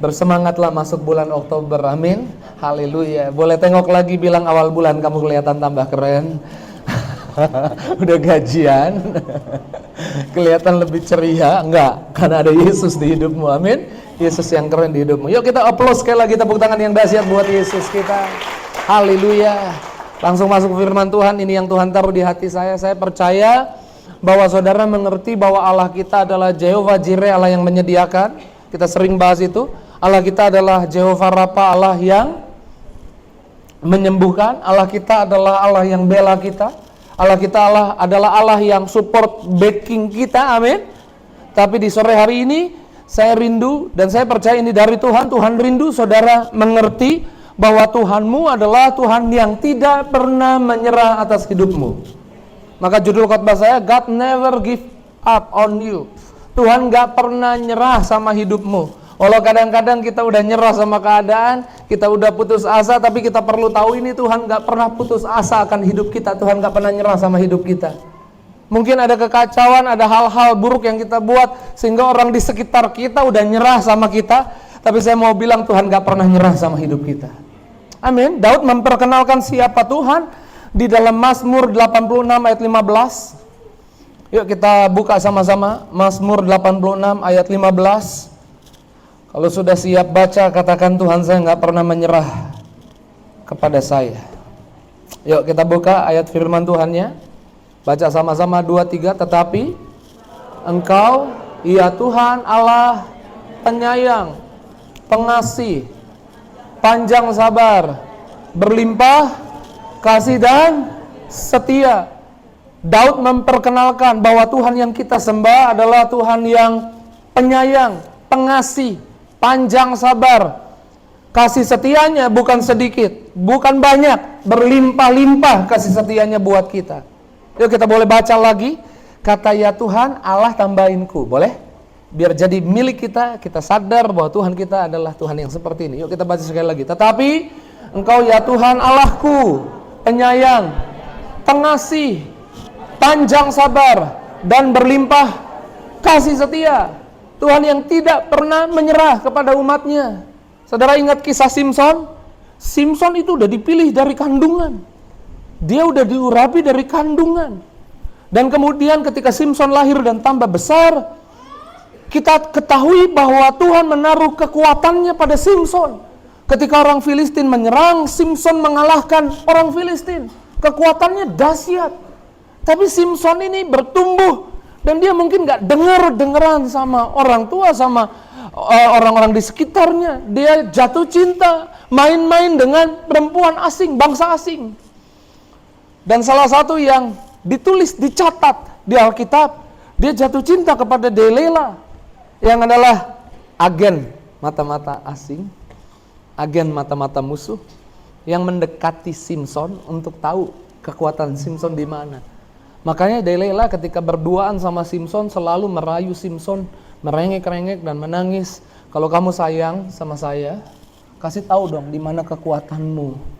Bersemangatlah masuk bulan Oktober, amin. Haleluya. Boleh tengok lagi, bilang awal bulan kamu kelihatan tambah keren. Udah gajian. Kelihatan lebih ceria, enggak? Karena ada Yesus di hidupmu, amin. Yesus yang keren di hidupmu. Yuk kita aplaus sekali lagi, tepuk tangan yang dahsyat buat Yesus kita. Haleluya. Langsung masuk firman Tuhan, ini yang Tuhan taruh di hati saya. Saya percaya bahwa saudara mengerti bahwa Allah kita adalah Jehovah Jireh, Allah yang menyediakan. Kita sering bahas itu. Allah kita adalah Jehovah Rafa, Allah yang menyembuhkan. Allah kita adalah Allah yang bela kita. Allah kita adalah Allah yang support, backing kita, amin. Tapi di sore hari ini saya rindu dan saya percaya ini dari Tuhan. Tuhan rindu saudara mengerti bahwa Tuhanmu adalah Tuhan yang tidak pernah menyerah atas hidupmu. Maka judul khotbah saya, God never give up on you. Tuhan gak pernah nyerah sama hidupmu. Walau kadang-kadang kita udah nyerah sama keadaan, kita udah putus asa, tapi kita perlu tahu ini Tuhan gak pernah putus asa akan hidup kita. Tuhan gak pernah nyerah sama hidup kita. Mungkin ada kekacauan, ada hal-hal buruk yang kita buat sehingga orang di sekitar kita udah nyerah sama kita. Tapi saya mau bilang Tuhan gak pernah nyerah sama hidup kita. Amin. Daud memperkenalkan siapa Tuhan di dalam Mazmur 86 ayat 15. Yuk kita buka sama-sama Mazmur 86 ayat 15. Kalau sudah siap baca, katakan Tuhan saya gak pernah menyerah kepada saya. Yuk kita buka ayat firman Tuhannya. Baca sama-sama 2-3. Tetapi Engkau, ya Tuhan Allah penyayang, pengasih, panjang sabar, berlimpah kasih dan setia. Daud memperkenalkan bahwa Tuhan yang kita sembah adalah Tuhan yang penyayang, pengasih, panjang sabar. Kasih setianya bukan sedikit, bukan banyak, berlimpah-limpah kasih setianya buat kita. Yuk kita boleh baca lagi. Kata ya Tuhan Allah tambahinku, boleh? Biar jadi milik kita, kita sadar bahwa Tuhan kita adalah Tuhan yang seperti ini. Yuk kita baca sekali lagi. Tetapi Engkau ya Tuhan Allahku, penyayang, pengasih, panjang sabar, dan berlimpah kasih setia. Tuhan yang tidak pernah menyerah kepada umatnya. Saudara ingat kisah Simson? Simson itu udah dipilih dari kandungan. Dia udah diurapi dari kandungan. Dan kemudian ketika Simson lahir dan tambah besar, kita ketahui bahwa Tuhan menaruh kekuatannya pada Simson. Ketika orang Filistin menyerang, Simson mengalahkan orang Filistin. Kekuatannya dahsyat. Tapi Simson ini bertumbuh dan dia mungkin gak dengeran sama orang tua, sama orang-orang di sekitarnya. Dia jatuh cinta, main-main dengan perempuan asing, bangsa asing. Dan salah satu yang ditulis, dicatat di Alkitab, dia jatuh cinta kepada Delilah, yang adalah agen mata-mata asing, agen mata-mata musuh, yang mendekati Simson untuk tahu kekuatan Simson di mana. Makanya Delilah ketika berduaan sama Simson selalu merayu Simson, merengek-rengek dan menangis. Kalau kamu sayang sama saya, kasih tahu dong di mana kekuatanmu.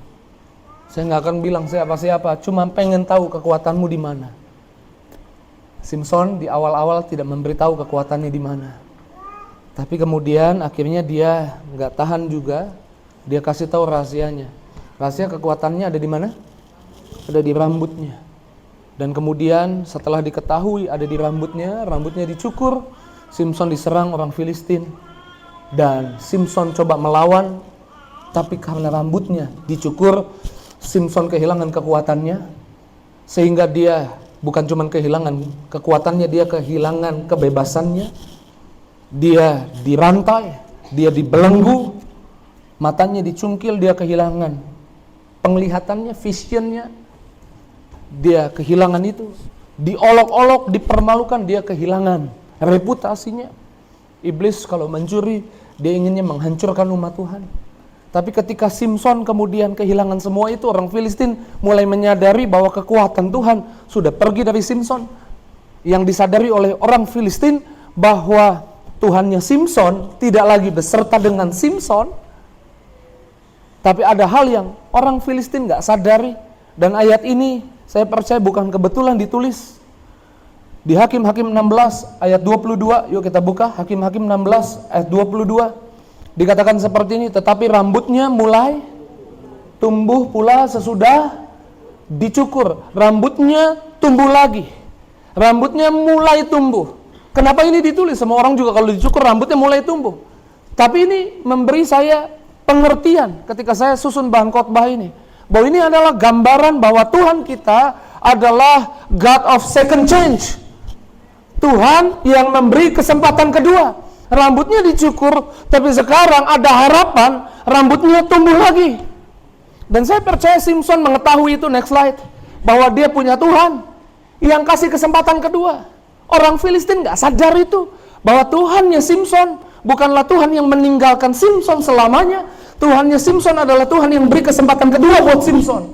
Saya nggak akan bilang siapa-siapa, cuma pengen tahu kekuatanmu di mana. Simson di awal-awal tidak memberitahu kekuatannya di mana. Tapi kemudian akhirnya dia nggak tahan juga, dia kasih tahu rahasianya. Rahasia kekuatannya ada di mana? Ada di rambutnya. Dan kemudian setelah diketahui ada di rambutnya dicukur, Simson diserang orang Filistin. Dan Simson coba melawan, tapi karena rambutnya dicukur, Simson kehilangan kekuatannya. Sehingga dia bukan cuma kehilangan kekuatannya, dia kehilangan kebebasannya. Dia dirantai, dia dibelenggu, matanya dicungkil, dia kehilangan penglihatannya, visionnya. Dia kehilangan itu, diolok-olok, dipermalukan, dia kehilangan reputasinya. Iblis kalau mencuri, dia inginnya menghancurkan umat Tuhan. Tapi ketika Simson kemudian kehilangan semua itu, orang Filistin mulai menyadari bahwa kekuatan Tuhan sudah pergi dari Simson. Yang disadari oleh orang Filistin bahwa Tuhannya Simson tidak lagi beserta dengan Simson. Tapi ada hal yang orang Filistin gak sadari. Dan ayat ini saya percaya bukan kebetulan ditulis di Hakim-Hakim 16 ayat 22. Yuk kita buka Hakim-Hakim 16 ayat 22. Dikatakan seperti ini, tetapi rambutnya mulai tumbuh pula sesudah dicukur. Rambutnya tumbuh lagi. Rambutnya mulai tumbuh. Kenapa ini ditulis? Semua orang juga kalau dicukur rambutnya mulai tumbuh. Tapi ini memberi saya pengertian ketika saya susun bahan khotbah ini, bahwa ini adalah gambaran bahwa Tuhan kita adalah God of second change. Tuhan yang memberi kesempatan kedua. Rambutnya dicukur, tapi sekarang ada harapan rambutnya tumbuh lagi. Dan saya percaya Simpson mengetahui itu, next slide, bahwa dia punya Tuhan yang kasih kesempatan kedua. Orang Filistin gak sadar itu, bahwa Tuhannya Simpson bukanlah Tuhan yang meninggalkan Simpson selamanya. Tuhannya Simpson adalah Tuhan yang beri kesempatan kedua buat Simpson.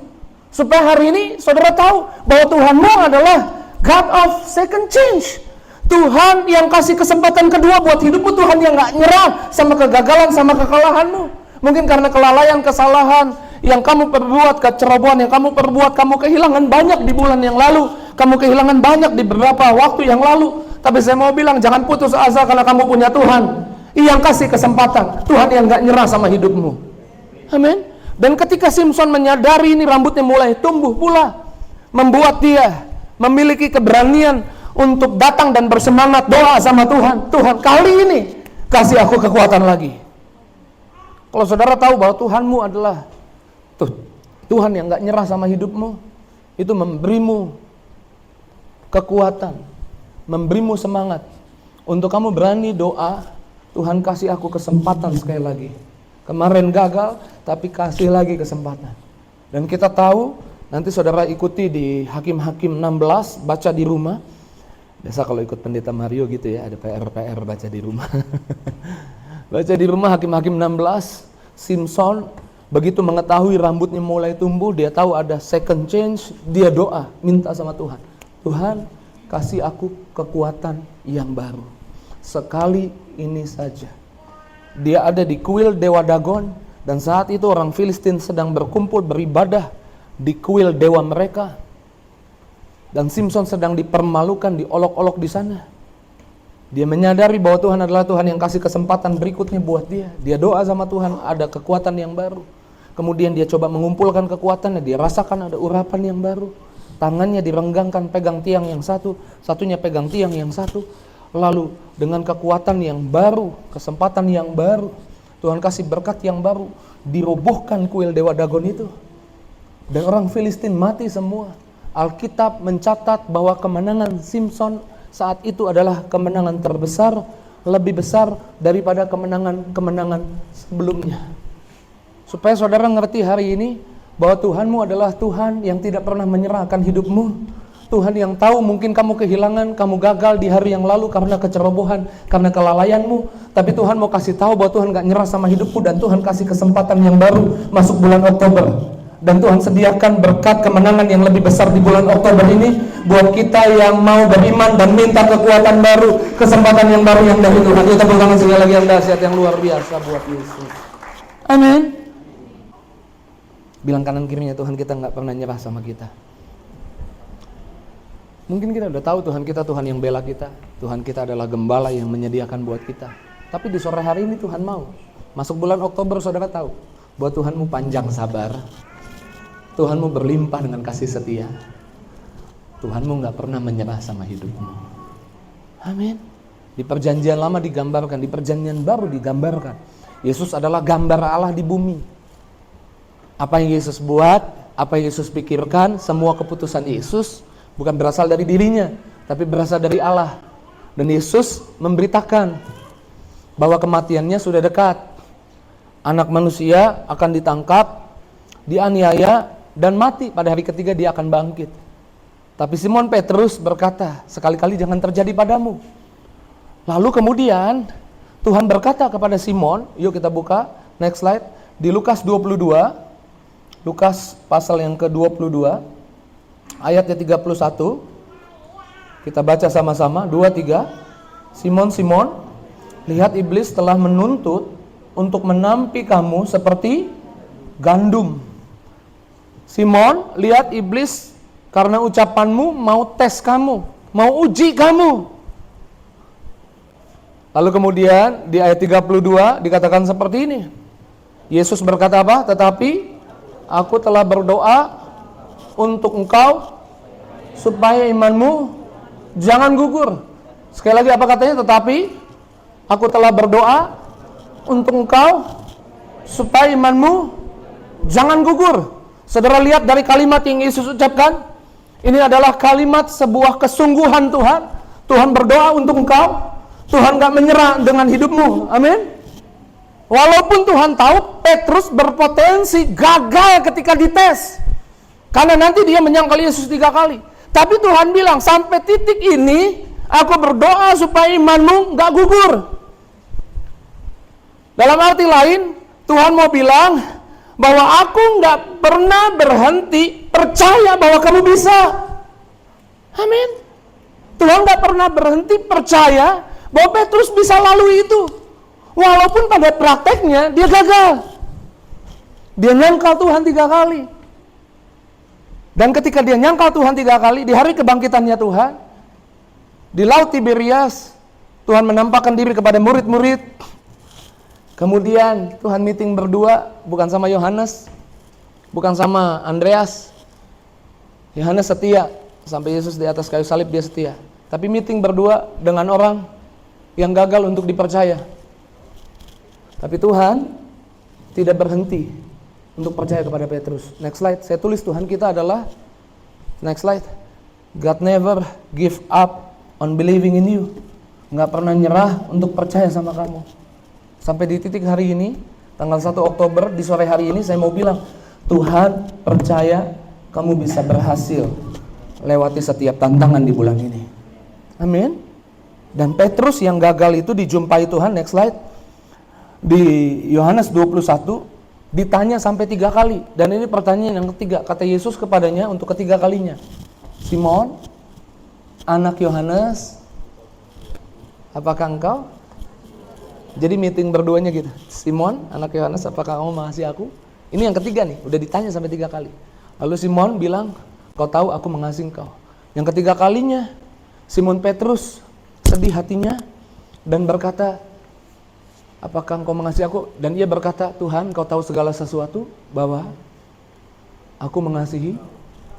Supaya hari ini saudara tahu bahwa Tuhanmu adalah God of second change. Tuhan yang kasih kesempatan kedua buat hidupmu. Tuhan yang gak nyerah sama kegagalan, sama kekalahanmu. Mungkin karena kelalaian, kesalahan yang kamu perbuat, kecerobohan yang kamu perbuat, kamu kehilangan banyak di bulan yang lalu, kamu kehilangan banyak di beberapa waktu yang lalu. Tapi saya mau bilang, jangan putus asa karena kamu punya Tuhan yang kasih kesempatan. Tuhan yang gak nyerah sama hidupmu. Amin. Dan ketika Simpson menyadari ini rambutnya mulai tumbuh pula, membuat dia memiliki keberanian untuk datang dan bersemangat doa sama Tuhan. Tuhan, kali ini kasih aku kekuatan lagi. Kalau saudara tahu bahwa Tuhanmu adalah Tuhan yang gak nyerah sama hidupmu, itu memberimu kekuatan, memberimu semangat untuk kamu berani doa. Tuhan, kasih aku kesempatan sekali lagi. Kemarin gagal, tapi kasih lagi kesempatan. Dan kita tahu, nanti saudara ikuti di Hakim-Hakim 16, baca di rumah. Biasa kalau ikut pendeta Mario gitu ya, ada PR baca di rumah. Baca di rumah Hakim-Hakim 16, Simpson begitu mengetahui rambutnya mulai tumbuh, dia tahu ada second change, dia doa, minta sama Tuhan. Tuhan, kasih aku kekuatan yang baru. Sekali ini saja. Dia ada di kuil Dewa Dagon, dan saat itu orang Filistin sedang berkumpul beribadah di kuil dewa mereka. Dan Simpson sedang dipermalukan, diolok-olok di sana. Dia menyadari bahwa Tuhan adalah Tuhan yang kasih kesempatan berikutnya buat dia. Dia doa sama Tuhan, ada kekuatan yang baru. Kemudian dia coba mengumpulkan kekuatannya, dia rasakan ada urapan yang baru. Tangannya direnggangkan, pegang tiang yang satu, satunya pegang tiang yang satu. Lalu dengan kekuatan yang baru, kesempatan yang baru, Tuhan kasih berkat yang baru, dirobohkan kuil Dewa Dagon itu. Dan orang Filistin mati semua. Alkitab mencatat bahwa kemenangan Simpson saat itu adalah kemenangan terbesar, lebih besar daripada kemenangan-kemenangan sebelumnya. Supaya saudara ngerti hari ini bahwa Tuhanmu adalah Tuhan yang tidak pernah menyerahkan hidupmu. Tuhan yang tahu mungkin kamu kehilangan, kamu gagal di hari yang lalu karena kecerobohan, karena kelalaianmu. Tapi Tuhan mau kasih tahu bahwa Tuhan gak nyerah sama hidupmu, dan Tuhan kasih kesempatan yang baru masuk bulan Oktober. Dan Tuhan sediakan berkat kemenangan yang lebih besar di bulan Oktober ini buat kita yang mau beriman dan minta kekuatan baru, kesempatan yang baru yang dari Tuhan. Kita tepuk tangan sekali lagi yang dahsyat, yang luar biasa buat Yesus. Amin. Bilang kanan kirinya, Tuhan kita gak pernah nyerah sama kita. Mungkin kita udah tahu Tuhan kita Tuhan yang bela kita. Tuhan kita adalah gembala yang menyediakan buat kita. Tapi di sore hari ini Tuhan mau. Masuk bulan Oktober saudara tahu bahwa Tuhanmu panjang sabar. Tuhanmu berlimpah dengan kasih setia. Tuhanmu gak pernah menyerah sama hidupmu. Amin. Di perjanjian lama digambarkan, di perjanjian baru digambarkan. Yesus adalah gambar Allah di bumi. Apa yang Yesus buat, apa yang Yesus pikirkan, semua keputusan Yesus bukan berasal dari dirinya, tapi berasal dari Allah. Dan Yesus memberitakan bahwa kematiannya sudah dekat. Anak manusia akan ditangkap, dianiaya, dan mati. Pada hari ketiga dia akan bangkit. Tapi Simon Petrus berkata, sekali-kali jangan terjadi padamu. Lalu kemudian Tuhan berkata kepada Simon, yuk kita buka next slide, di Lukas 22, Lukas pasal yang ke-22, ayatnya 31, kita baca sama-sama, 2-3. Simon, Simon, lihat iblis telah menuntut untuk menampi kamu seperti gandum. Simon, lihat iblis karena ucapanmu mau tes kamu, mau uji kamu. Lalu kemudian di ayat 32 dikatakan seperti ini. Yesus berkata apa? Tetapi aku telah berdoa untuk engkau supaya imanmu jangan gugur. Sekali lagi apa katanya? Tetapi aku telah berdoa untuk engkau supaya imanmu jangan gugur. Saudara lihat dari kalimat yang Yesus ucapkan. Ini adalah kalimat sebuah kesungguhan Tuhan. Tuhan berdoa untuk engkau. Tuhan gak menyerah dengan hidupmu. Amin. Walaupun Tuhan tahu Petrus berpotensi gagal ketika dites. Karena nanti dia menyangkal Yesus 3 kali. Tapi Tuhan bilang, sampai titik ini aku berdoa supaya imanmu gak gugur. Dalam arti lain, Tuhan mau bilang bahwa aku gak pernah berhenti percaya bahwa kamu bisa. Amin. Tuhan gak pernah berhenti percaya bahwa Petrus bisa lalui itu. Walaupun pada prakteknya dia gagal. Dia nyangkal Tuhan 3 kali. Dan ketika dia nyangkal Tuhan 3 kali, di hari kebangkitannya Tuhan, di Laut Tiberias, Tuhan menampakkan diri kepada murid-murid. Kemudian Tuhan meeting berdua, bukan sama Yohanes, bukan sama Andreas. Yohanes setia, sampai Yesus di atas kayu salib dia setia. Tapi meeting berdua dengan orang yang gagal untuk dipercaya. Tapi Tuhan tidak berhenti untuk percaya kepada Petrus. Next slide, saya tulis Tuhan kita adalah, next slide, God never give up on believing in you. Nggak pernah nyerah untuk percaya sama kamu. Sampai di titik hari ini, tanggal 1 Oktober, di sore hari ini saya mau bilang, Tuhan percaya kamu bisa berhasil lewati setiap tantangan di bulan ini. Amin. Dan Petrus yang gagal itu dijumpai Tuhan, next slide, di Yohanes 21 ditanya sampai 3 kali. Dan ini pertanyaan yang ketiga. Kata Yesus kepadanya untuk ketiga kalinya, Simon, anak Yohanes, apakah engkau? Jadi meeting berduanya gitu. Simon, anak Yohanes, apakah kamu mengasihi aku? Ini yang ketiga nih, udah ditanya sampai 3 kali. Lalu Simon bilang, kau tahu aku mengasihi engkau. Yang ketiga kalinya, Simon Petrus sedih hatinya dan berkata, apakah engkau mengasihi aku? Dan ia berkata, Tuhan, kau tahu segala sesuatu, bahwa aku mengasihi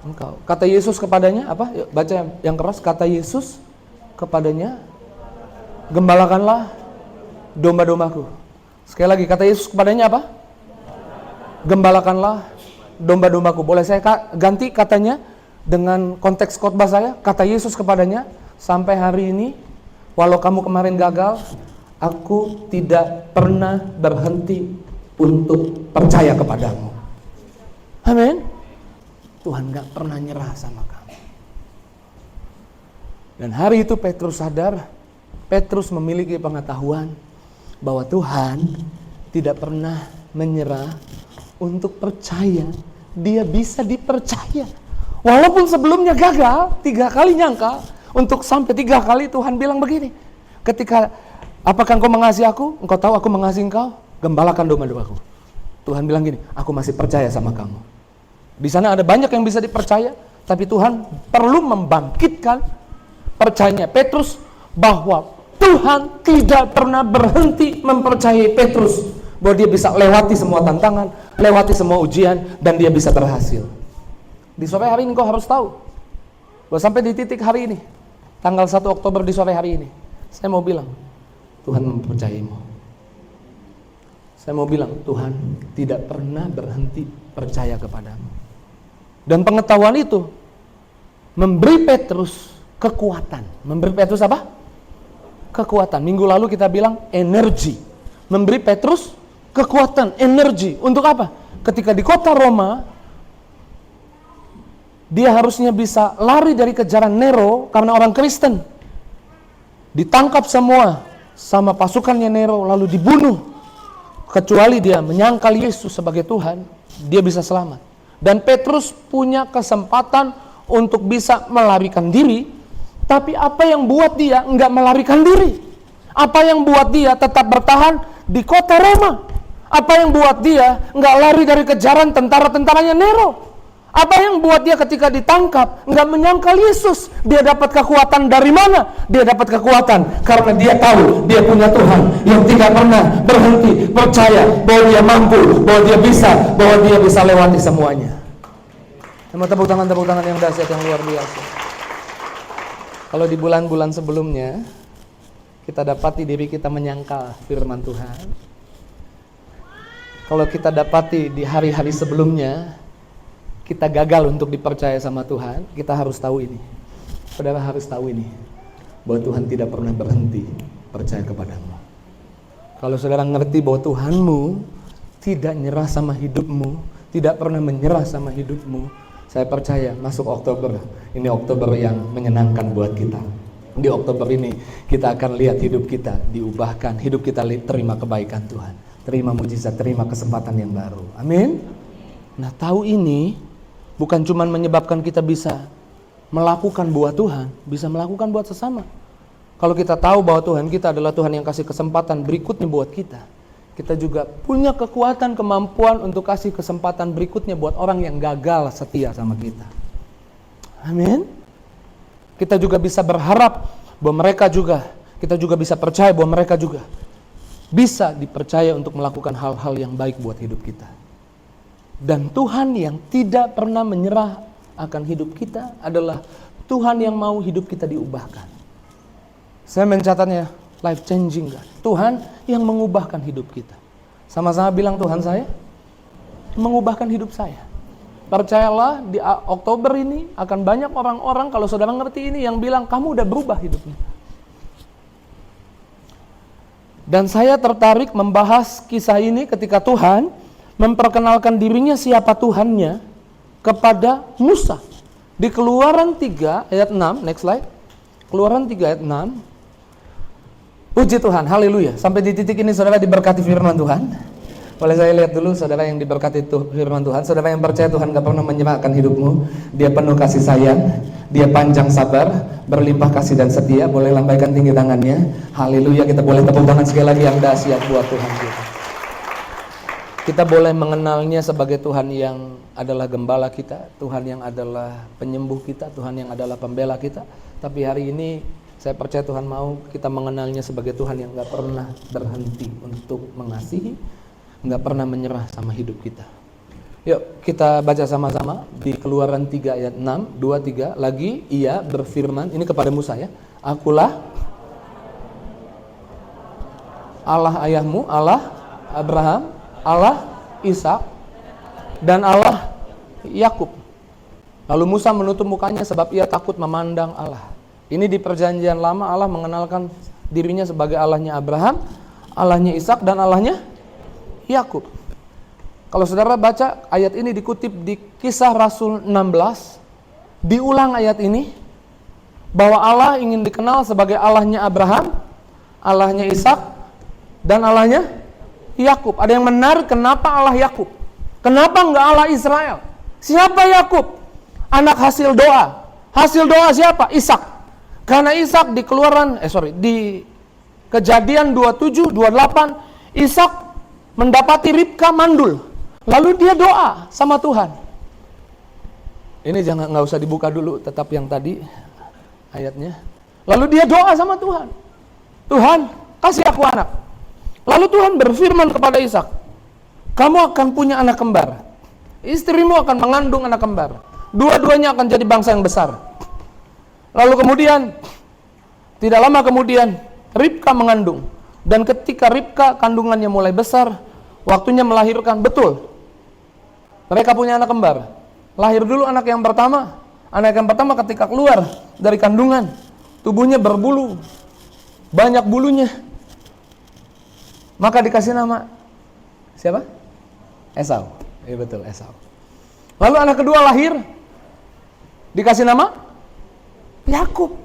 engkau. Kata Yesus kepadanya, apa? Yuk, baca yang keras. Kata Yesus kepadanya, gembalakanlah domba-dombaku. Sekali lagi, kata Yesus kepadanya apa? Gembalakanlah domba-dombaku. Boleh saya ganti katanya dengan konteks khotbah saya? Kata Yesus kepadanya, sampai hari ini, walau kamu kemarin gagal, aku tidak pernah berhenti untuk percaya kepadamu. Amin. Tuhan gak pernah nyerah sama kamu. Dan hari itu Petrus sadar, Petrus memiliki pengetahuan bahwa Tuhan tidak pernah menyerah untuk percaya. Dia bisa dipercaya. Walaupun sebelumnya gagal, 3 kali nyangka, untuk sampai 3 kali Tuhan bilang begini. Ketika, apakah engkau mengasihi aku? Engkau tahu aku mengasihi engkau? Gembalakan domba-dombaku. Tuhan bilang gini, aku masih percaya sama kamu. Di sana ada banyak yang bisa dipercaya, tapi Tuhan perlu membangkitkan percayanya Petrus bahwa Tuhan tidak pernah berhenti mempercayai Petrus bahwa dia bisa lewati semua tantangan, lewati semua ujian, dan dia bisa berhasil. Di sore hari ini kau harus tahu bahwa sampai di titik hari ini, tanggal 1 Oktober di sore hari ini, saya mau bilang, Tuhan mempercayaimu. Saya mau bilang, Tuhan tidak pernah berhenti percaya kepadamu. Dan pengetahuan itu memberi Petrus kekuatan. Memberi Petrus apa? Kekuatan. Minggu lalu kita bilang energi. Memberi Petrus kekuatan, energi. Untuk apa? Ketika di kota Roma, dia harusnya bisa lari dari kejaran Nero karena orang Kristen. Ditangkap semua sama pasukannya Nero, lalu dibunuh. Kecuali dia menyangkal Yesus sebagai Tuhan, dia bisa selamat. Dan Petrus punya kesempatan untuk bisa melarikan diri, tapi apa yang buat dia enggak melarikan diri? Apa yang buat dia tetap bertahan di kota Roma? Apa yang buat dia enggak lari dari kejaran tentara-tentaranya Nero? Apa yang buat dia ketika ditangkap nggak menyangkal Yesus? Dia dapat kekuatan dari mana? Dia dapat kekuatan karena dia tahu dia punya Tuhan yang tidak pernah berhenti percaya bahwa dia mampu, bahwa dia bisa lewati semuanya. Sama tepuk tangan yang dahsyat, yang luar biasa. Kalau di bulan-bulan sebelumnya kita dapati diri kita menyangkal firman Tuhan. Kalau kita dapati di hari-hari sebelumnya kita gagal untuk dipercaya sama Tuhan, kita harus tahu ini. Saudara harus tahu ini, bahwa Tuhan tidak pernah berhenti percaya kepadamu. Kalau saudara ngerti bahwa Tuhanmu tidak nyerah sama hidupmu, tidak pernah menyerah sama hidupmu, saya percaya masuk Oktober, ini Oktober yang menyenangkan buat kita. Di Oktober ini kita akan lihat hidup kita diubahkan, hidup kita terima kebaikan Tuhan, terima mujizat, terima kesempatan yang baru. Amin. Nah, tahu ini bukan cuma menyebabkan kita bisa melakukan buat Tuhan, bisa melakukan buat sesama. Kalau kita tahu bahwa Tuhan kita adalah Tuhan yang kasih kesempatan berikutnya buat kita, kita juga punya kekuatan, kemampuan untuk kasih kesempatan berikutnya buat orang yang gagal setia sama kita. Amin. Kita juga bisa berharap bahwa mereka juga, kita juga bisa percaya bahwa mereka juga bisa dipercaya untuk melakukan hal-hal yang baik buat hidup kita. Dan Tuhan yang tidak pernah menyerah akan hidup kita adalah Tuhan yang mau hidup kita diubahkan. Saya mencatatnya life changing God. Tuhan yang mengubahkan hidup kita. Sama-sama bilang, Tuhan saya mengubahkan hidup saya. Percayalah, di Oktober ini akan banyak orang-orang, kalau saudara ngerti ini, yang bilang kamu udah berubah hidupnya. Dan saya tertarik membahas kisah ini ketika Tuhan memperkenalkan dirinya siapa Tuhannya kepada Musa. Di Keluaran 3 ayat 6, next slide. Keluaran 3 ayat 6. Puji Tuhan, haleluya. Sampai di titik ini saudara diberkati firman Tuhan. Boleh saya lihat dulu saudara yang diberkati firman Tuhan. Saudara yang percaya Tuhan gak pernah menyerahkan hidupmu. Dia penuh kasih sayang, dia panjang sabar, berlimpah kasih dan setia. Boleh lambaikan tinggi tangannya. Haleluya, kita boleh tepuk tangan sekali lagi yang dahsyat buat Tuhan kita. Kita boleh mengenalnya sebagai Tuhan yang adalah gembala kita, Tuhan yang adalah penyembuh kita, Tuhan yang adalah pembela kita. Tapi hari ini saya percaya Tuhan mau kita mengenalnya sebagai Tuhan yang gak pernah berhenti untuk mengasihi, gak pernah menyerah sama hidup kita. Yuk kita baca sama-sama di Keluaran 3 ayat 6, 2, 3. Lagi ia berfirman, ini kepada Musa ya, akulah Allah ayahmu, Allah Abraham, Allah Ishak dan Allah Yakub. Lalu Musa menutup mukanya sebab ia takut memandang Allah. Ini di perjanjian lama Allah mengenalkan dirinya sebagai Allahnya Abraham, Allahnya Ishak dan Allahnya Yakub. Kalau saudara baca ayat ini dikutip di Kisah Rasul 16, diulang ayat ini bahwa Allah ingin dikenal sebagai Allahnya Abraham, Allahnya Ishak dan Allahnya Yakub. Ada yang menarik, kenapa Allah Yakub? Kenapa enggak Allah Israel? Siapa Yakub? Anak hasil doa. Hasil doa siapa? Ishak. Karena Ishak di Kejadian 27, 28, Ishak mendapati Ribka mandul. Lalu dia doa sama Tuhan. Ini nggak usah dibuka dulu, tetap yang tadi ayatnya. Lalu dia doa sama Tuhan. Tuhan, kasih aku anak. Lalu Tuhan berfirman kepada Ishak, kamu akan punya anak kembar. Istrimu akan mengandung anak kembar. Dua-duanya akan jadi bangsa yang besar. Lalu kemudian, tidak lama kemudian, Ribka mengandung. Dan ketika Ribka kandungannya mulai besar, waktunya melahirkan, betul. Mereka punya anak kembar. Lahir dulu anak yang pertama. Anak yang pertama ketika keluar dari kandungan, tubuhnya berbulu, banyak bulunya. Maka dikasih nama siapa? Esau. Iya betul, Esau. Lalu anak kedua lahir, dikasih nama Yakub.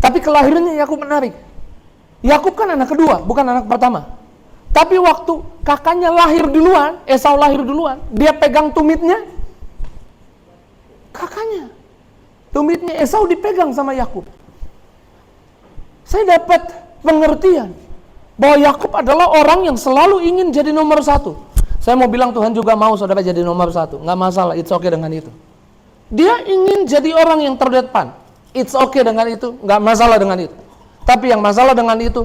Tapi kelahirannya Yakub menarik. Yakub kan anak kedua, bukan anak pertama. Tapi waktu kakaknya lahir duluan, Esau lahir duluan, dia pegang tumitnya kakaknya. Tumitnya Esau dipegang sama Yakub. Saya dapat pengertian bahwa Yakub adalah orang yang selalu ingin jadi nomor satu. Saya mau bilang Tuhan juga mau saudara jadi nomor 1. Nggak masalah, it's okay dengan itu. Dia ingin jadi orang yang terdepan. It's okay dengan itu, nggak masalah dengan itu. Tapi yang masalah dengan itu,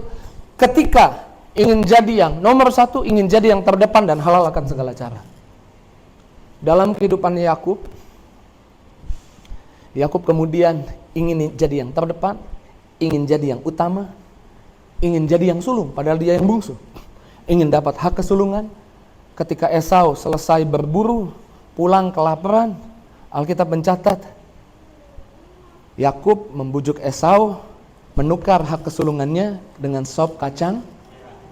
ketika ingin jadi yang nomor 1, ingin jadi yang terdepan dan halal akan segala cara. Dalam kehidupan Yakub kemudian ingin jadi yang terdepan, ingin jadi yang utama, ingin jadi yang sulung, padahal dia yang bungsu. Ingin dapat hak kesulungan. Ketika Esau selesai berburu, pulang kelaparan, Alkitab mencatat, Yakub membujuk Esau menukar hak kesulungannya dengan sop kacang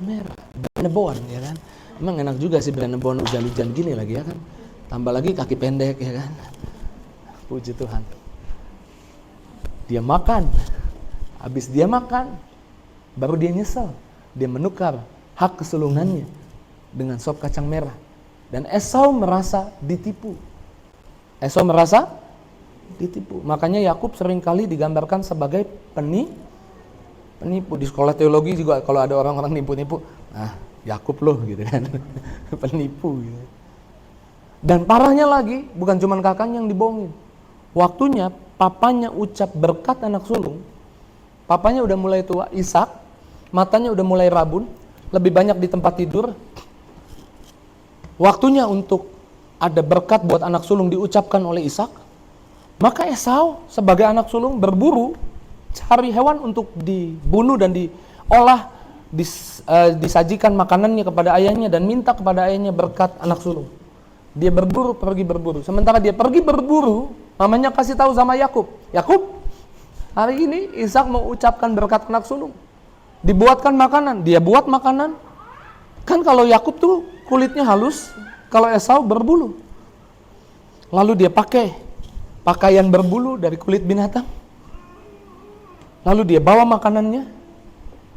merah, Brenebon, ya kan? Emang enak juga sih Brenebon hujan-hujan gini lagi, ya kan? Tambah lagi kaki pendek, ya kan? Puji Tuhan. Dia makan, habis dia makan, baru dia nyesel. Dia menukar hak kesulungannya dengan sop kacang merah. Dan Esau merasa ditipu. Makanya Yakub seringkali digambarkan sebagai penipu. Di sekolah teologi juga kalau ada orang-orang nipu-nipu, Yakub loh gitu kan. Penipu gitu. Dan parahnya lagi, bukan cuma kakaknya yang dibohongin. Waktunya papanya ucap berkat anak sulung, papanya udah mulai tua, Ishak, matanya udah mulai rabun, lebih banyak di tempat tidur. Waktunya untuk ada berkat buat anak sulung diucapkan oleh Ishak. Maka Esau sebagai anak sulung berburu cari hewan untuk dibunuh dan diolah, disajikan makanannya kepada ayahnya dan minta kepada ayahnya berkat anak sulung. Dia pergi berburu. Sementara dia pergi berburu, mamanya kasih tahu sama Yakub, Yakub, hari ini Ishak mau ucapkan berkat anak sulung. Dibuatkan makanan, dia buat makanan. Kan kalau Yakub tuh kulitnya halus, kalau Esau berbulu. Lalu dia pakai pakaian berbulu dari kulit binatang. Lalu dia bawa makanannya.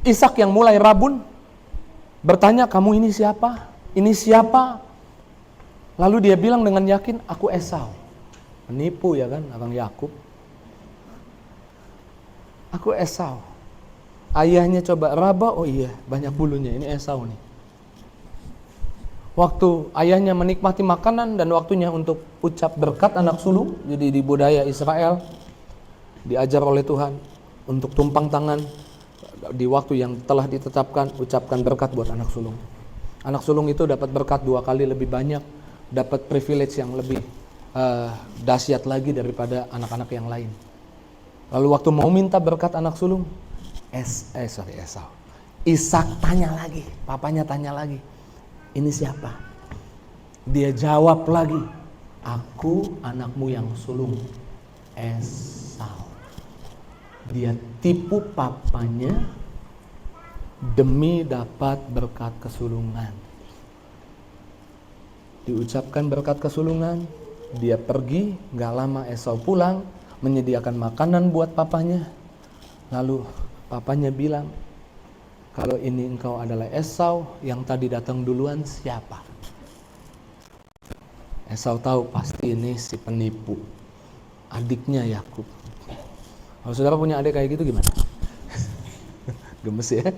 Ishak yang mulai rabun bertanya, kamu ini siapa? Ini siapa? Lalu dia bilang dengan yakin, aku Esau. Menipu ya kan, abang Yakub. Aku Esau. Ayahnya coba raba, oh iya banyak bulunya, ini Esau nih. Waktu ayahnya menikmati makanan dan waktunya untuk ucap berkat anak sulung, jadi di budaya Israel diajar oleh Tuhan untuk tumpang tangan di waktu yang telah ditetapkan, ucapkan berkat buat anak sulung. Anak sulung itu dapat berkat 2 kali lebih banyak, dapat privilege yang lebih dahsyat lagi daripada anak-anak yang lain. Lalu waktu mau minta berkat anak sulung, Esau, Ishak tanya lagi, papanya tanya lagi, ini siapa? Dia jawab lagi, aku anakmu yang sulung, Esau. Dia tipu papanya demi dapat berkat kesulungan. Diucapkan berkat kesulungan, dia pergi, gak lama Esau pulang, menyediakan makanan buat papanya. Lalu papanya bilang, kalau ini engkau adalah Esau, yang tadi datang duluan siapa? Esau tahu pasti ini si penipu, adiknya Yakub. Kalau saudara punya adik kayak gitu gimana? Gemes ya?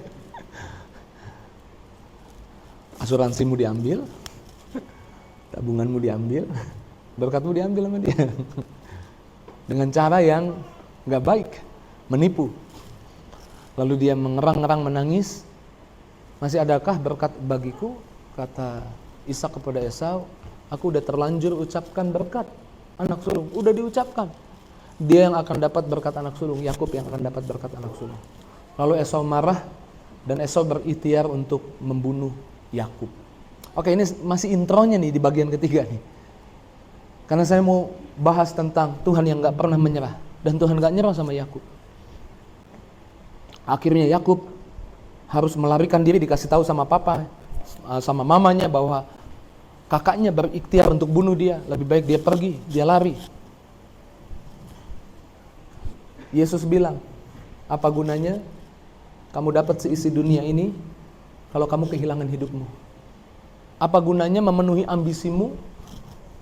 Asuransimu diambil, tabunganmu diambil, berkatmu diambil sama dia. Dengan cara yang gak baik, menipu. Lalu dia mengerang-ngerang menangis, masih adakah berkat bagiku? Kata Ishak kepada Esau, aku udah terlanjur ucapkan berkat anak sulung, udah diucapkan. Dia yang akan dapat berkat anak sulung, Yakub yang akan dapat berkat anak sulung. Lalu Esau marah dan Esau berikhtiar untuk membunuh Yakub. Oke, ini masih intronya nih di bagian ketiga nih. Karena saya mau bahas tentang Tuhan yang gak pernah menyerah. Dan Tuhan gak nyerah sama Yakub. Akhirnya Yakub harus melarikan diri, dikasih tahu sama papa, sama mamanya bahwa kakaknya berikhtiar untuk bunuh dia. Lebih baik dia pergi, dia lari. Yesus bilang, apa gunanya kamu dapat seisi dunia ini kalau kamu kehilangan hidupmu? Apa gunanya memenuhi ambisimu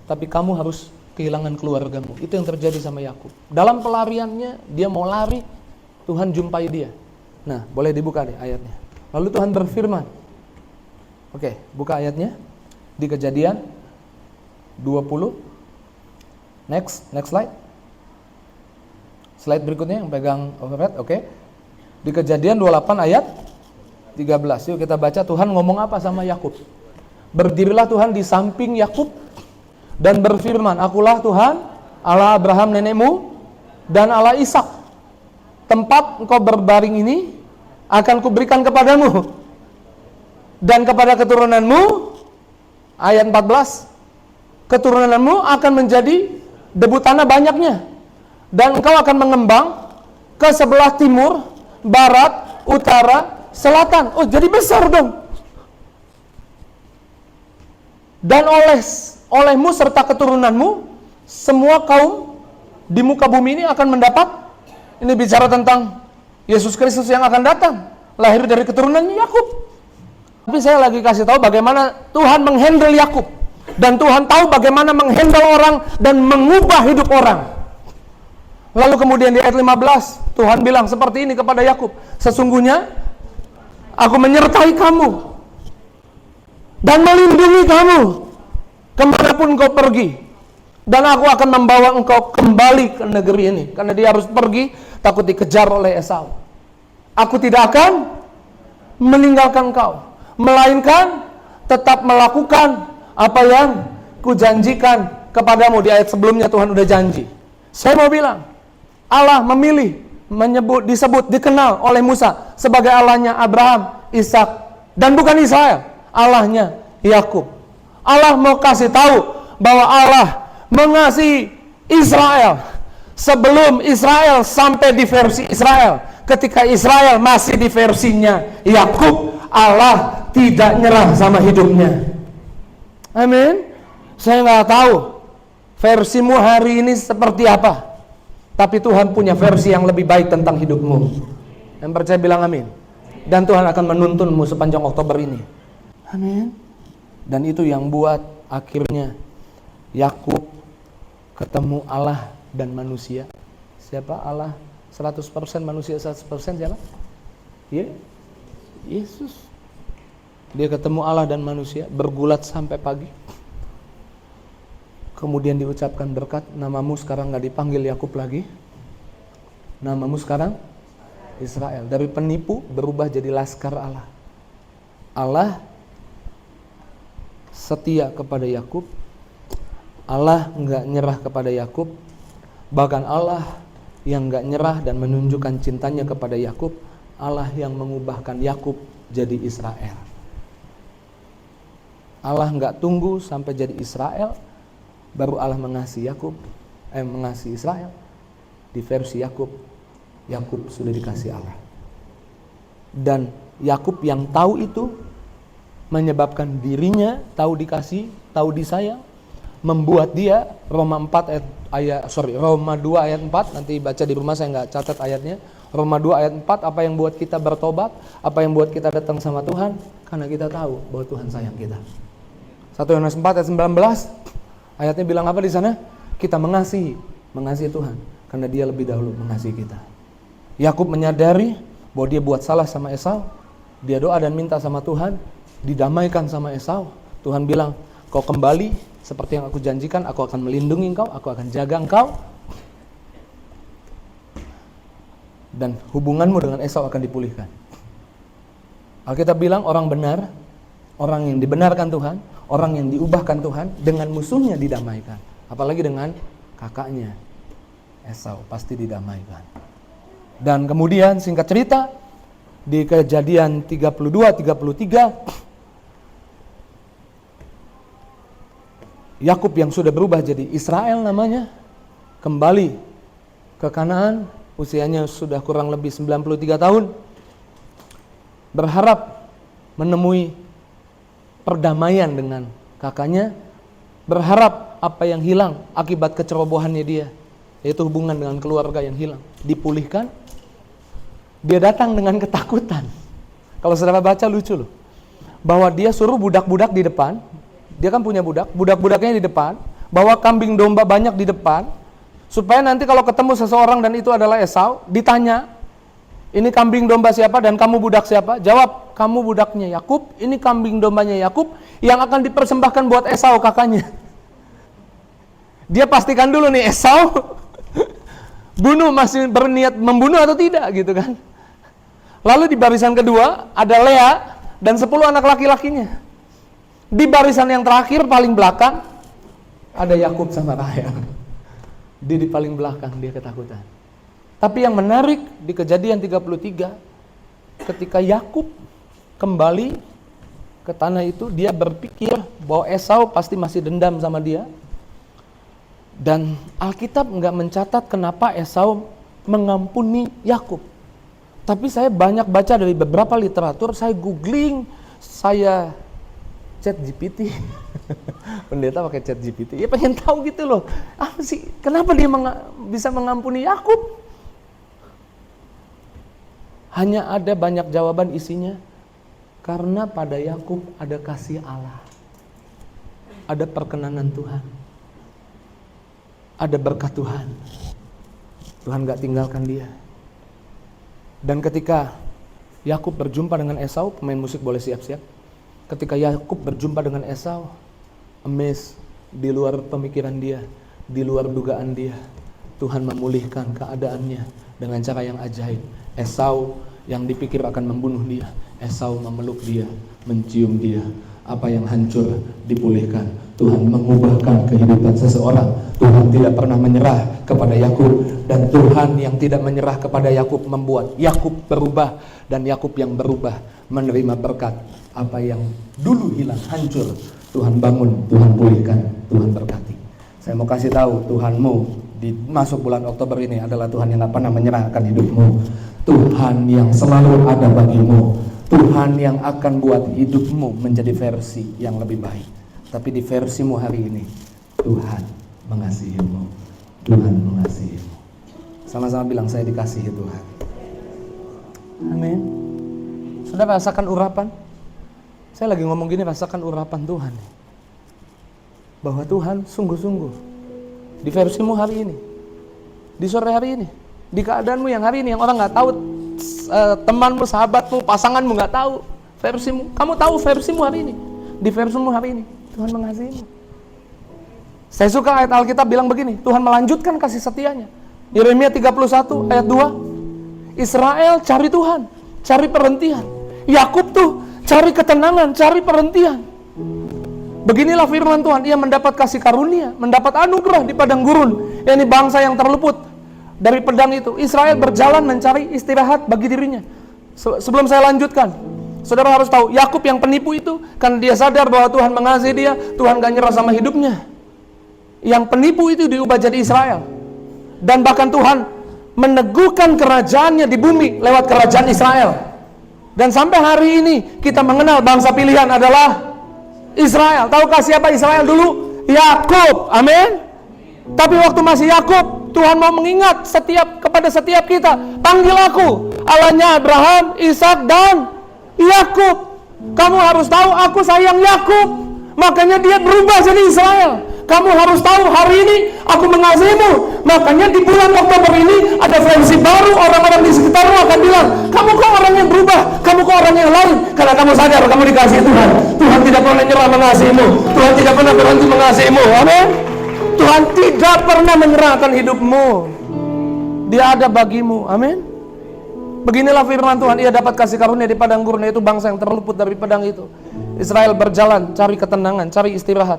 tapi kamu harus kehilangan keluargamu? Itu yang terjadi sama Yakub. Dalam pelariannya, dia mau lari, Tuhan jumpai dia. Nah, boleh dibuka nih ayatnya. Lalu Tuhan berfirman. Oke, buka ayatnya. di Kejadian 20. Next slide. Slide berikutnya yang pegang overhead, oke. Di Kejadian 28 ayat 13. Yuk kita baca Tuhan ngomong apa sama Yakub. Berdirilah Tuhan di samping Yakub dan berfirman, Akulah Tuhan, Allah Abraham nenekmu dan Allah Ishak. Tempat engkau berbaring ini akan kuberikan kepadamu dan kepada keturunanmu. Ayat 14, keturunanmu akan menjadi debu tanah banyaknya, dan engkau akan mengembang ke sebelah timur, barat, utara, selatan. Oh, jadi besar dong. Dan olehmu serta keturunanmu semua kaum di muka bumi ini akan mendapat. Ini bicara tentang Yesus Kristus yang akan datang, lahir dari keturunan Yakub. Tapi saya lagi kasih tahu bagaimana Tuhan menghandle Yakub, dan Tuhan tahu bagaimana menghandle orang dan mengubah hidup orang. Lalu kemudian di ayat 15 Tuhan bilang seperti ini kepada Yakub, sesungguhnya aku menyertai kamu dan melindungi kamu kemanapun kau pergi, dan aku akan membawa engkau kembali ke negeri ini. Karena dia harus pergi, takut dikejar oleh Esau. Aku tidak akan meninggalkan kau, melainkan tetap melakukan apa yang kujanjikan kepadamu. Di ayat sebelumnya Tuhan udah janji. Saya mau bilang, Allah memilih, disebut, dikenal oleh Musa sebagai Allahnya Abraham, Ishak, dan bukan Israel, Allahnya Yakub. Allah mau kasih tahu bahwa Allah mengasihi Israel sebelum Israel sampai di versi Israel. Ketika Israel masih di versinya Yakub, Allah tidak nyerah sama hidupnya. Amin. Saya nggak tahu versimu hari ini seperti apa, tapi Tuhan punya versi yang lebih baik tentang hidupmu. Yang percaya bilang amin. Dan Tuhan akan menuntunmu sepanjang Oktober ini. Amin. Dan itu yang buat akhirnya Yakub ketemu Allah dan manusia. Siapa Allah? 100% manusia 100% siapa? Yesus. Dia ketemu Allah dan manusia, bergulat sampai pagi. Kemudian diucapkan berkat, namamu sekarang gak dipanggil Yakub lagi, namamu sekarang Israel. Dari penipu berubah jadi laskar Allah. Allah setia kepada Yakub, Allah gak nyerah kepada Yakub. Bahkan Allah yang gak nyerah dan menunjukkan cintanya kepada Yakub, Allah yang mengubahkan Yakub jadi Israel. Allah gak tunggu sampai jadi Israel baru Allah mengasihi mengasihi Israel. Di versi Yakub sudah dikasih Allah. Dan Yakub yang tahu itu menyebabkan dirinya tahu dikasih, tahu disayang, membuat dia Roma 2 ayat 4, nanti baca di rumah, saya nggak catat ayatnya. Roma 2 ayat 4, apa yang buat kita bertobat, apa yang buat kita datang sama Tuhan, karena kita tahu bahwa Tuhan sayang kita. 1 Yohanes 4 ayat 19, ayatnya bilang apa di sana? Kita mengasihi Tuhan karena Dia lebih dahulu mengasihi kita. Yakub menyadari bahwa dia buat salah sama Esau. Dia doa dan minta sama Tuhan, didamaikan sama Esau. Tuhan bilang, kau kembali seperti yang aku janjikan, aku akan melindungi engkau, aku akan jaga engkau, dan hubunganmu dengan Esau akan dipulihkan. Alkitab bilang orang benar, orang yang dibenarkan Tuhan, orang yang diubahkan Tuhan, dengan musuhnya didamaikan. Apalagi dengan kakaknya Esau, pasti didamaikan. Dan kemudian singkat cerita, di Kejadian 32-33, Yakub yang sudah berubah jadi Israel namanya, kembali ke Kanaan, usianya sudah kurang lebih 93 tahun, berharap menemui perdamaian dengan kakaknya, berharap apa yang hilang akibat kecerobohannya dia, yaitu hubungan dengan keluarga yang hilang, dipulihkan. Dia datang dengan ketakutan. Kalau saudara baca lucu loh, bahwa dia suruh budak-budak di depan. Dia kan punya budak-budaknya di depan, bawa kambing domba banyak di depan, supaya nanti kalau ketemu seseorang dan itu adalah Esau, ditanya, Ini kambing domba siapa dan kamu budak siapa? Jawab, kamu budaknya Yakub, ini kambing dombanya Yakub yang akan dipersembahkan buat Esau kakaknya. Dia pastikan dulu nih Esau masih berniat membunuh atau tidak gitu kan. Lalu di barisan kedua ada Lea dan 10 anak laki-lakinya. Di barisan yang terakhir paling belakang ada Yakub sama Rahel. Dia di paling belakang, dia ketakutan. Tapi yang menarik di Kejadian 33, ketika Yakub kembali ke tanah itu, dia berpikir bahwa Esau pasti masih dendam sama dia. Dan Alkitab nggak mencatat kenapa Esau mengampuni Yakub. Tapi saya banyak baca dari beberapa literatur, saya googling, saya chat GPT. Pendeta pakai chat GPT, ya pengen tahu gitu loh. Apa sih, kenapa dia bisa mengampuni Yakub? Hanya ada banyak jawaban isinya, karena pada Yakub ada kasih Allah, ada perkenanan Tuhan, ada berkat Tuhan. Tuhan gak tinggalkan dia. Dan ketika Yakub berjumpa dengan Esau, pemain musik boleh siap-siap. Ketika Yakub berjumpa dengan Esau, amazed, di luar pemikiran dia, di luar dugaan dia, Tuhan memulihkan keadaannya dengan cara yang ajaib. Esau yang dipikir akan membunuh dia, Esau memeluk dia, mencium dia. Apa yang hancur dipulihkan. Tuhan mengubahkan kehidupan seseorang. Tuhan tidak pernah menyerah kepada Yakub, dan Tuhan yang tidak menyerah kepada Yakub membuat Yakub berubah, dan Yakub yang berubah menerima berkat. Apa yang dulu hilang, hancur, Tuhan bangun, Tuhan pulihkan, Tuhan berkati. Saya mau kasih tahu, Tuhanmu di masuk bulan Oktober ini adalah Tuhan yang gak pernah menyerahkan hidupmu. Tuhan yang selalu ada bagimu. Tuhan yang akan buat hidupmu menjadi versi yang lebih baik. Tapi di versimu hari ini, Tuhan mengasihimu. Tuhan mengasihimu. Sama-sama bilang, saya dikasihi Tuhan. Amin. Sudah rasakan urapan? Saya lagi ngomong gini, rasakan urapan Tuhan. Bahwa Tuhan sungguh-sungguh di versimu hari ini, di sore hari ini, di keadaanmu yang hari ini, yang orang gak tahu, temanmu, sahabatmu, pasanganmu gak tahu versimu. Kamu tahu versimu hari ini. Di versimu hari ini, Tuhan mengasihimu. Saya suka ayat Alkitab bilang begini, Tuhan melanjutkan kasih setianya. Yeremia 31 ayat 2, Israel cari Tuhan, cari perhentian. Yakub tuh cari ketenangan, cari perhentian. Beginilah firman Tuhan, ia mendapat kasih karunia, mendapat anugerah di padang gurun, yakni bangsa yang terluput dari pedang itu. Israel berjalan mencari istirahat bagi dirinya. Sebelum saya lanjutkan, saudara harus tahu, Yakub yang penipu itu, karena dia sadar bahwa Tuhan mengasihi dia, Tuhan gak nyerah sama hidupnya. Yang penipu itu diubah jadi Israel. Dan bahkan Tuhan meneguhkan kerajaannya di bumi lewat kerajaan Israel. Dan sampai hari ini kita mengenal bangsa pilihan adalah Israel. Tahukah siapa Israel dulu? Yakub. Amin. Tapi waktu masih Yakub, Tuhan mau mengingat kepada setiap kita, panggil aku, Allahnya Abraham, Ishak dan Yakub. Kamu harus tahu, aku sayang Yakub, makanya dia berubah jadi Israel. Kamu harus tahu, hari ini aku mengasihimu, makanya di bulan Oktober ini ada versi baru. Orang-orang di sekitarmu akan bilang, kamu kok orang yang berubah, kamu kok orang yang lain, karena kamu sadar kamu dikasihi Tuhan. Tuhan tidak pernah nyerah mengasihimu, Tuhan tidak pernah berhenti mengasihimu. Amin. Tuhan tidak pernah menyerahkan hidupmu, Dia ada bagimu. Amin. Beginilah firman Tuhan, ia dapat kasih karunia di padang gurun, yaitu bangsa yang terluput dari pedang itu. Israel berjalan cari ketenangan, cari istirahat.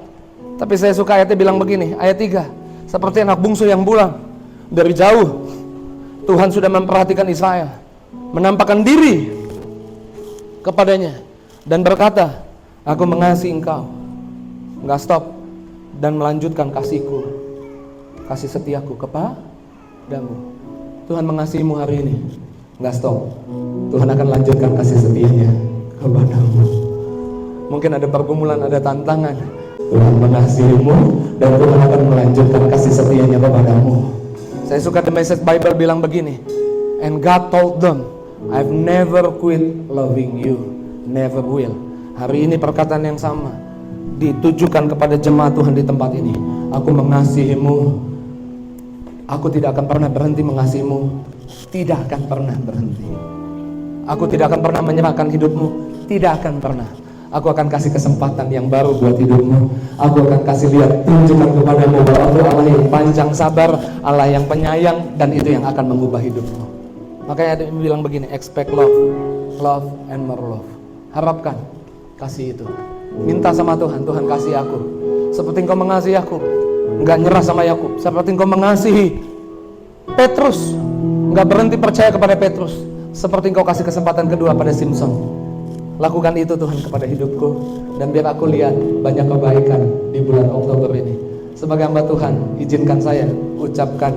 Tapi saya suka ayatnya bilang begini, ayat 3, seperti anak bungsu yang pulang dari jauh, Tuhan sudah memperhatikan Israel, menampakkan diri kepadanya dan berkata, aku mengasihi engkau. Enggak stop, dan melanjutkan kasihku, kasih setiaku kepadamu. Tuhan mengasihimu hari ini. Enggak stop, Tuhan akan lanjutkan kasih setianya kepadamu. Mungkin ada pergumulan, ada tantangan, Tuhan mengasihimu dan Tuhan akan melanjutkan kasih setianya kepadamu. Saya suka The Message Bible bilang begini, and God told them, I've never quit loving you, never will. Hari ini perkataan yang sama ditujukan kepada jemaat Tuhan di tempat ini. Aku mengasihimu, Aku tidak akan pernah berhenti mengasihimu. Tidak akan pernah berhenti. Aku tidak akan pernah menyerahkan hidupmu. Tidak akan pernah. Aku akan kasih kesempatan yang baru buat hidupmu. Aku akan kasih lihat, tunjukkan kepadamu bahwa aku Allah yang panjang sabar, Allah yang penyayang, dan itu yang akan mengubah hidupmu. Makanya ada yang bilang begini, expect love, love and more love. Harapkan kasih itu. Minta sama Tuhan, Tuhan kasih aku seperti Engkau mengasihi aku. Enggak nyerah sama Yakub, seperti Engkau mengasihi Petrus, enggak berhenti percaya kepada Petrus, seperti Engkau kasih kesempatan kedua pada Simpson. Lakukan itu Tuhan kepada hidupku, dan biar aku lihat banyak kebaikan di bulan Oktober ini. Sebagai hamba Tuhan, izinkan saya ucapkan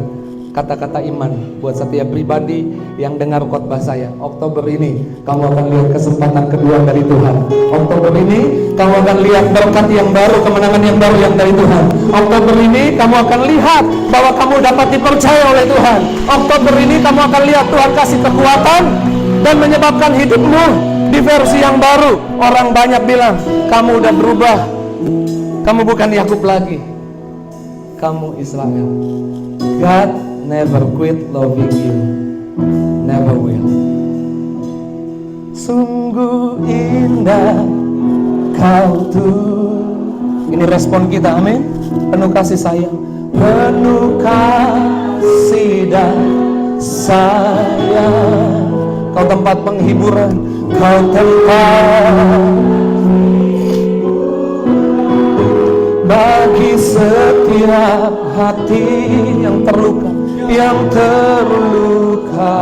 kata-kata iman buat setiap pribadi yang dengar khotbah saya. Oktober ini kamu akan lihat kesempatan kedua dari Tuhan. Oktober ini kamu akan lihat berkat yang baru, kemenangan yang baru yang dari Tuhan. Oktober ini kamu akan lihat bahwa kamu dapat dipercaya oleh Tuhan. Oktober ini kamu akan lihat Tuhan kasih kekuatan dan menyebabkan hidupmu di versi yang baru. Orang banyak bilang, kamu udah berubah, kamu bukan Yakub lagi, kamu Israel. God never quit loving you, never will. Sungguh indah kau tuh. Ini respon kita, amin. Penuh kasih sayang, penuh kasih dan sayang. Kau tempat penghiburan, kau tempat bagi setiap hati yang terluka,